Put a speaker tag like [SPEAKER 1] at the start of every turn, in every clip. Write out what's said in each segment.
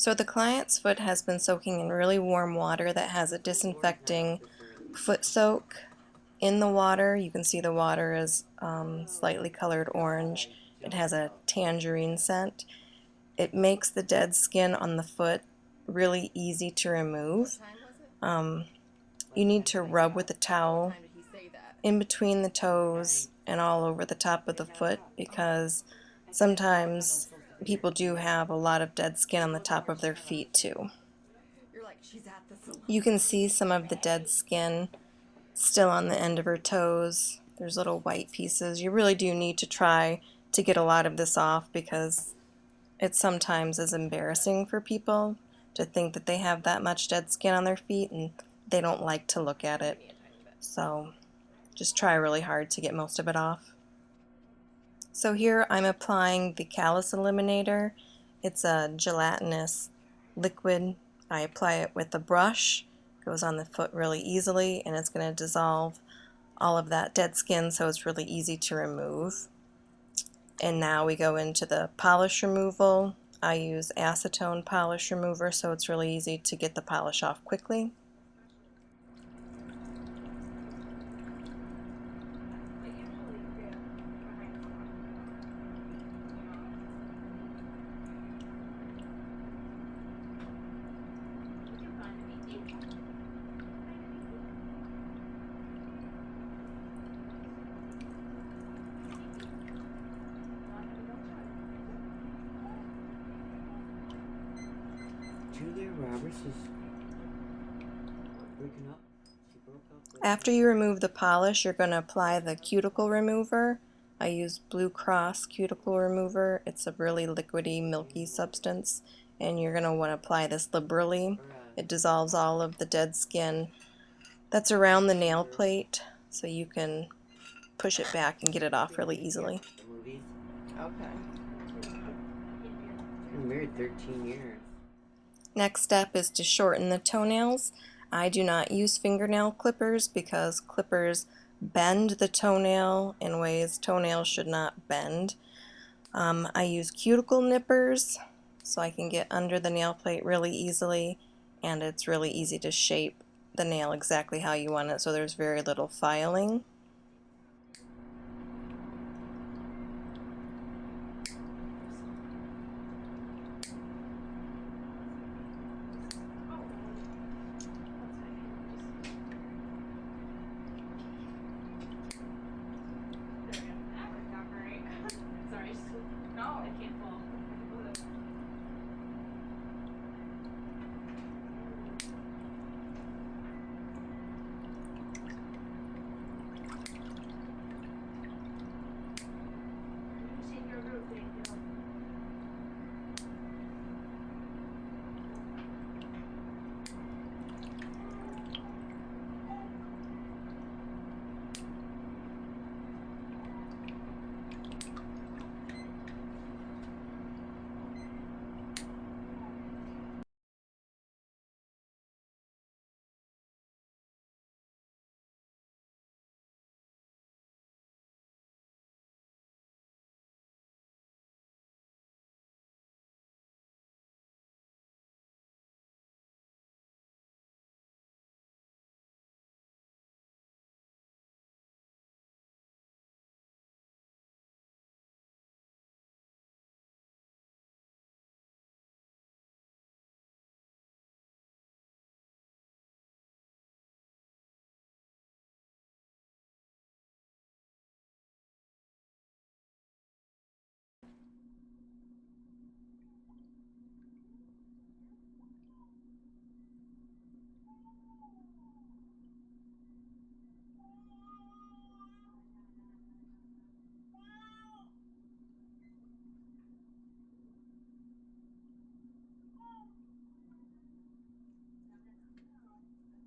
[SPEAKER 1] So the client's foot has been soaking in really warm water that has a disinfecting foot soak in the water. You can see the water is slightly colored orange. It has a tangerine scent. It makes the dead skin on the foot really easy to remove. You need to rub with a towel in between the toes and all over the top of the foot because sometimes people do have a lot of dead skin on the top of their feet too. You can see some of the dead skin still on the end of her toes. There's little white pieces. You really do need to try to get a lot of this off because it sometimes is embarrassing for people to think that they have that much dead skin on their feet and they don't like to look at it. So just try really hard to get most of it off. So here I'm applying the callus eliminator. It's a gelatinous liquid. I apply it with a brush. It goes on the foot really easily and it's going to dissolve all of that dead skin so it's really easy to remove. And now we go into the polish removal. I use acetone polish remover so it's really easy to get the polish off quickly.
[SPEAKER 2] Julia Roberts is breaking up. She broke up with
[SPEAKER 1] After you remove the polish, you're going to apply the cuticle remover. I use Blue Cross cuticle remover. It's a really liquidy, milky substance, and you're going to want to apply this liberally. It dissolves all of the dead skin that's around the nail plate, so you can push it back and get it off really easily.
[SPEAKER 2] the movies.
[SPEAKER 3] Okay.
[SPEAKER 2] Been married 13 years.
[SPEAKER 1] Next step is to shorten the toenails. I do not use fingernail clippers because clippers bend the toenail in ways toenails should not bend. I use cuticle nippers so I can get under the nail plate really easily, and it's really easy to shape the nail exactly how you want it so there's very little filing.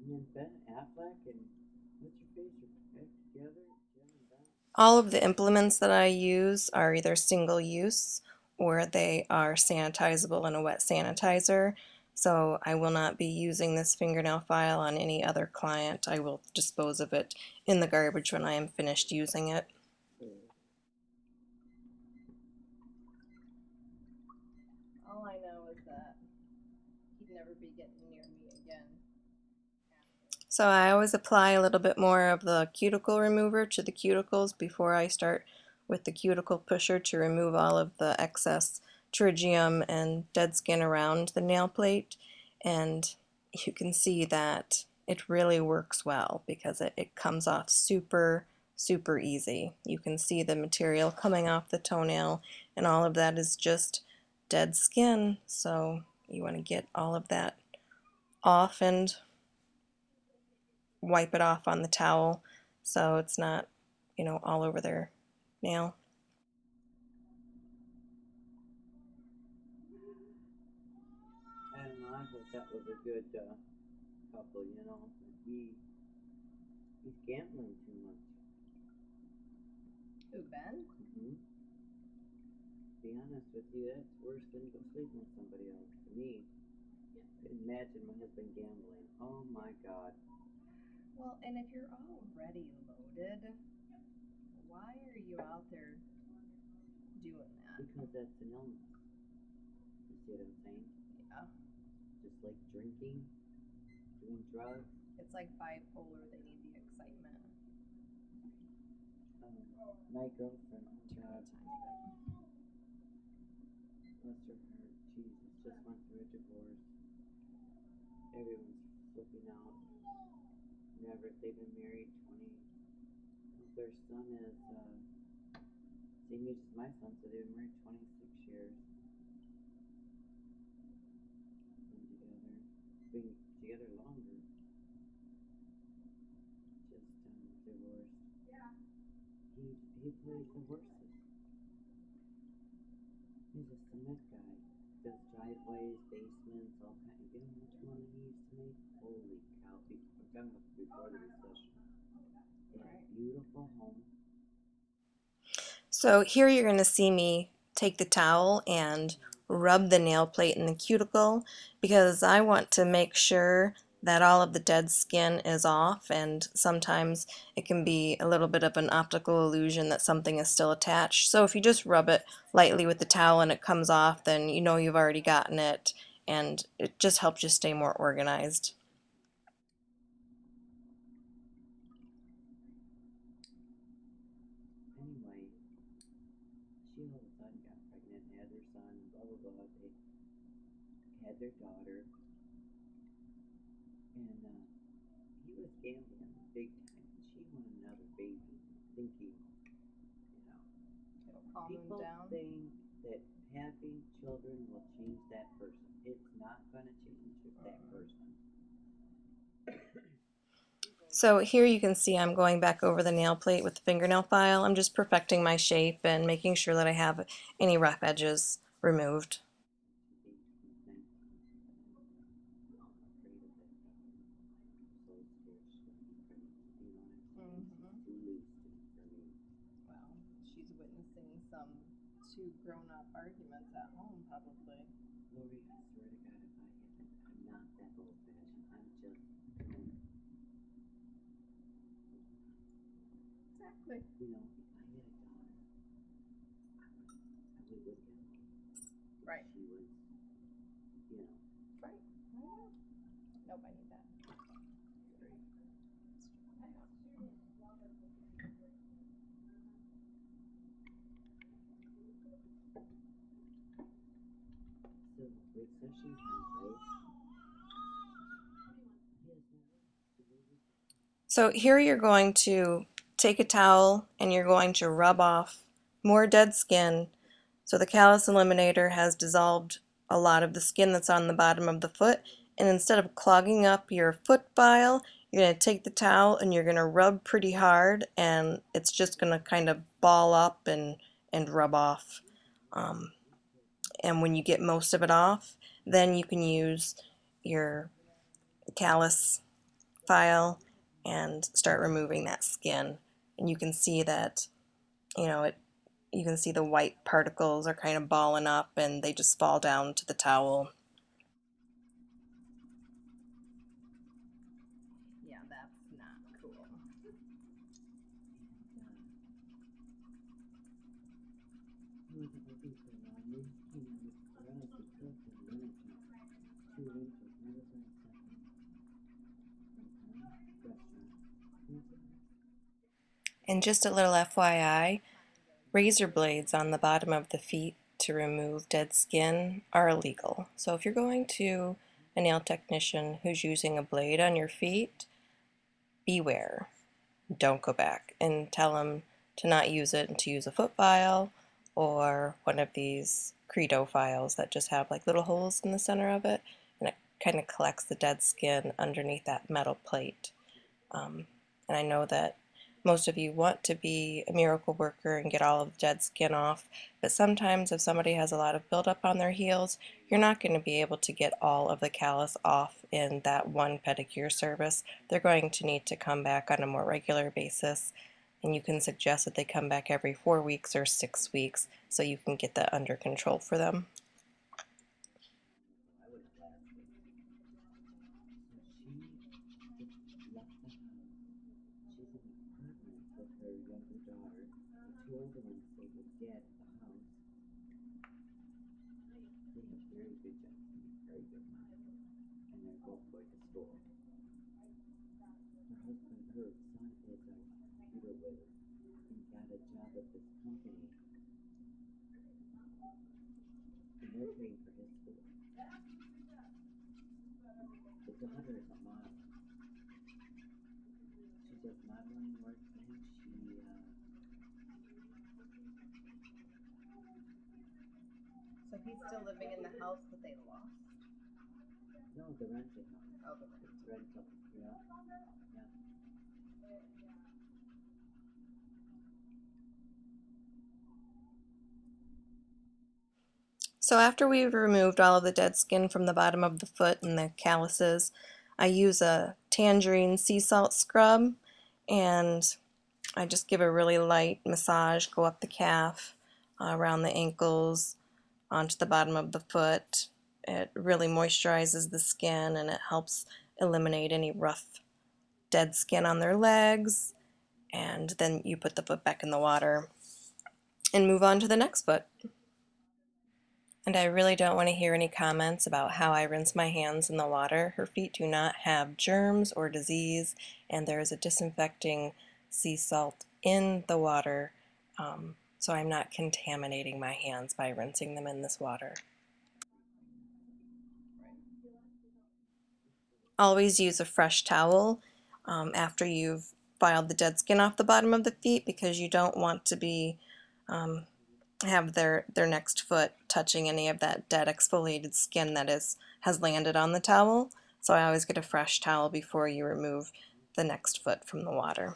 [SPEAKER 2] And then Ben Affleck and what's your face are back together? Jim and Ben.
[SPEAKER 1] All of the implements that I use are either single use or they are sanitizable in a wet sanitizer. So I will not be using this fingernail file on any other client. I will dispose of it in the garbage when I am finished using it.
[SPEAKER 3] All I know is that he'd never be getting near me again.
[SPEAKER 1] So I always apply a little bit more of the cuticle remover to the cuticles before I start with the cuticle pusher to remove all of the excess pterygium and dead skin around the nail plate. And you can see that it really works well because it comes off super easy. You can see the material coming off the toenail, and all of that is just dead skin. So you want to get all of that off and wipe it off on the towel so it's not, all over their nail.
[SPEAKER 2] I don't know. I thought that was a good couple. You know, he's gambling too much.
[SPEAKER 3] Who, Ben?
[SPEAKER 2] Mm-hmm. To be honest with you, that's worse than go sleeping with somebody else. To me, imagine my husband gambling. Oh my God.
[SPEAKER 3] Well, and if you're already loaded, why are you out there doing that?
[SPEAKER 2] Because that's an illness. You see what I'm saying?
[SPEAKER 3] Yeah.
[SPEAKER 2] Just like drinking, doing drugs.
[SPEAKER 3] It's like bipolar, they need the excitement.
[SPEAKER 2] My girlfriend, oh God,
[SPEAKER 3] Tiny
[SPEAKER 2] bless her heart, Jesus, just went through a divorce. Everyone's flipping out. They've been married 20. Their son is same age as my son, so they've been married 26 years. Been together longer. Just divorced. He plays the horses. He's a cement guy. Does driveways, basements, all kinds. You know how much money he used to make? Holy cow! I'm talking about before the recession. Beautiful home.
[SPEAKER 1] So here you're going to see me take the towel and rub the nail plate in the cuticle because I want to make sure that all of the dead skin is off, and sometimes it can be a little bit of an optical illusion that something is still attached. So if you just rub it lightly with the towel and it comes off, then you know you've already gotten it, and it just helps you stay more organized.
[SPEAKER 2] Anyway, she all of a sudden got pregnant, had their son, blah blah blah. They had their daughter, and he was gambling big time. And she wanted another baby, thinking,
[SPEAKER 3] It'll calm
[SPEAKER 2] people
[SPEAKER 3] him down.
[SPEAKER 2] think that having children will change that person. It's not going to change that person.
[SPEAKER 1] So here you can see I'm going back over the nail plate with the fingernail file. I'm just perfecting my shape and making sure that I have any rough edges removed.
[SPEAKER 3] Well, she's witnessing some two grown-up arguments at home, probably.
[SPEAKER 2] Lori, I swear to God, if I haven't, I'm not that old-fashioned. I'm just
[SPEAKER 3] Exactly.
[SPEAKER 2] if I had a daughter, I would look at her.
[SPEAKER 3] Right.
[SPEAKER 2] She was,
[SPEAKER 3] Right. Nope, I need that.
[SPEAKER 2] So, recession comes, right?
[SPEAKER 1] So here you're going to take a towel and you're going to rub off more dead skin. So the callus eliminator has dissolved a lot of the skin that's on the bottom of the foot, and instead of clogging up your foot file, you're going to take the towel and you're going to rub pretty hard, and it's just going to kind of ball up and rub off. And when you get most of it off, then you can use your callus file and start removing that skin. And you can see that, you can see the white particles are kind of balling up and they just fall down to the towel.
[SPEAKER 3] Yeah, that's not cool.
[SPEAKER 2] He wasn't looking for long. They just came out with the garage. They cooked in the wintertime. 2 winters.
[SPEAKER 1] And just a little FYI, razor blades on the bottom of the feet to remove dead skin are illegal. So if you're going to a nail technician who's using a blade on your feet, beware. Don't go back and tell them to not use it and to use a foot file or one of these Credo files that just have like little holes in the center of it, and it kind of collects the dead skin underneath that metal plate. And I know that most of you want to be a miracle worker and get all of the dead skin off, but sometimes if somebody has a lot of buildup on their heels, you're not going to be able to get all of the callus off in that one pedicure service. They're going to need to come back on a more regular basis, and you can suggest that they come back every 4 weeks or 6 weeks so you can get that under control for them.
[SPEAKER 2] I would have laughed. So she just left the house. She's in an apartment with her younger daughter. The two older ones stayed with dad at the house. They have very good jobs, very good money, and they're both going to school. Her husband, her son is a computer whiz and got a job at this company, and they're paying for his school. The daughter is a model. She does modeling work, and
[SPEAKER 3] So he's still living in the house that they lost?
[SPEAKER 2] no, the rented house.
[SPEAKER 3] Oh, the
[SPEAKER 2] It's rental, yeah.
[SPEAKER 1] So after we've removed all of the dead skin from the bottom of the foot and the calluses, I use a tangerine sea salt scrub, and I just give a really light massage, go up the calf, around the ankles, onto the bottom of the foot. It really moisturizes the skin and it helps eliminate any rough dead skin on their legs. And then you put the foot back in the water and move on to the next foot. And I really don't want to hear any comments about how I rinse my hands in the water. Her feet do not have germs or disease, and there is a disinfecting sea salt in the water, so I'm not contaminating my hands by rinsing them in this water. Always use a fresh towel after you've filed the dead skin off the bottom of the feet, because you don't want to be have their next foot touching any of that dead exfoliated skin that has landed on the towel. So I always get a fresh towel before you remove the next foot from the water.